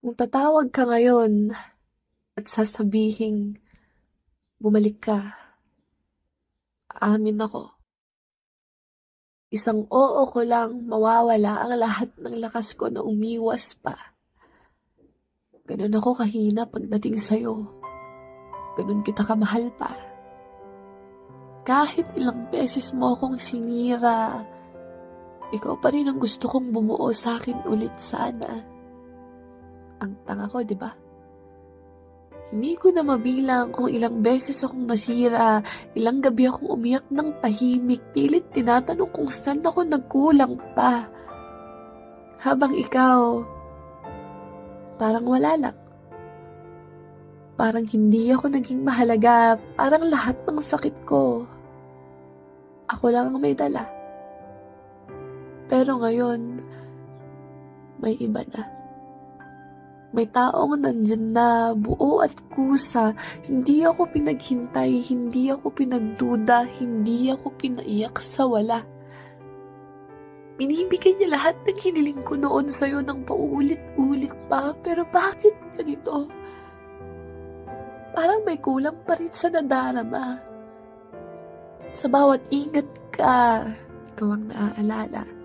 Kung tatawag ka ngayon at sasabihing bumalik ka, aamin ako. Isang oo ko lang mawawala ang lahat ng lakas ko na umiwas pa. Ganun ako kahina pagdating sa'yo. Ganun kita kamahal pa. Kahit ilang beses mo akong sinira, ikaw pa rin ang gusto kong bumuo sa akin ulit sana. Ang tanga ko, di ba? Hindi ko na mabilang kung ilang beses akong nasira, ilang gabi akong umiyak ng tahimik, pilit tinatanong kung saan ako nagkulang pa. Habang ikaw, parang wala lang. Parang hindi ako naging mahalaga, parang lahat ng sakit ko, ako lang ang may dala. Pero ngayon, may iba na. May taong nandyan na, buo at kusa. Hindi ako pinaghintay, hindi ako pinagduda, hindi ako pinaiyak sa wala. Binibigay niya lahat ng hiniling ko noon sa'yo ng paulit-ulit pa. Pero bakit ganito? Parang may kulang pa rin sa nadarama. Sa bawat ingat ka, ikaw ang naaalala.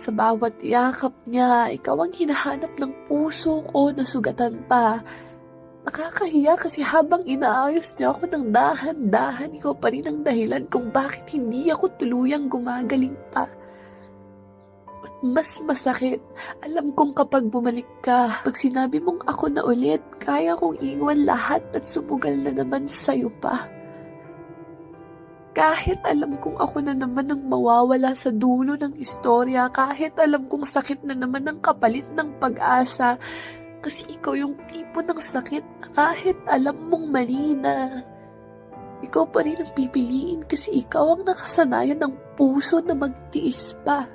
Sa bawat yakap niya, ikaw ang hinahanap ng puso ko na sugatan pa. Nakakahiya kasi habang inaayos niya ako ng dahan-dahan, ikaw pa rin ang dahilan kung bakit hindi ako tuluyang gumagaling pa. At mas masakit, alam kong kapag bumalik ka, pag sinabi mong ako na ulit, kaya kong iwan lahat at sumugal na naman sa'yo pa. Kahit alam kong ako na naman ang mawawala sa dulo ng istorya, kahit alam kong sakit na naman ang kapalit ng pag-asa, kasi ikaw yung tipo ng sakit na kahit alam mong mali na, ikaw pa rin ang pipiliin kasi ikaw ang nakasanayan ng puso na magtiis pa.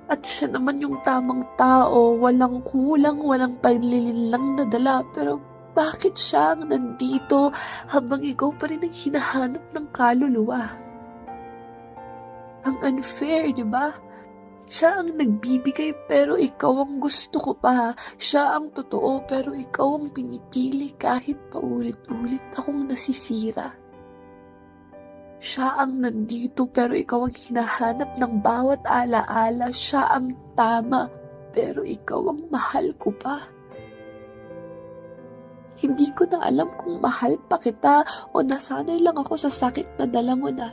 At siya naman yung tamang tao, walang kulang, walang panlilinlang na dala, pero bakit siya ang nandito habang ikaw pa rin ang hinahanap ng kaluluwa? Ang unfair, di ba? Siya ang nagbibigay pero ikaw ang gusto ko pa. Siya ang totoo pero ikaw ang pinipili kahit paulit-ulit akong nasisira. Siya ang nandito pero ikaw ang hinahanap ng bawat alaala. Siya ang tama pero ikaw ang mahal ko pa. Hindi ko na alam kung mahal pa kita o nasanay lang ako sa sakit na dala mo na.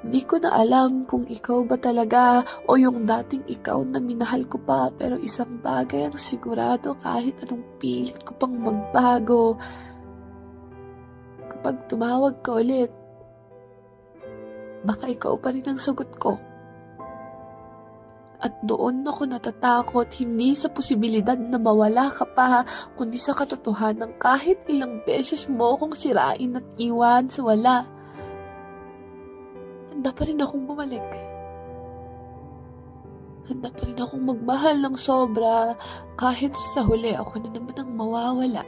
Hindi ko na alam kung ikaw ba talaga o yung dating ikaw na minahal ko pa, pero isang bagay ang sigurado kahit anong pilit ko pang magbago. Kapag tumawag ka ulit, baka ikaw pa rin ang sagot ko. At doon ako natatakot, hindi sa posibilidad na mawala ka pa, kundi sa katotohanan kahit ilang beses mo akong sirain at iwan sa wala. Handa pa rin akong bumalik. Handa pa rin akong magmahal ng sobra kahit sa huli ako na naman ang mawawala.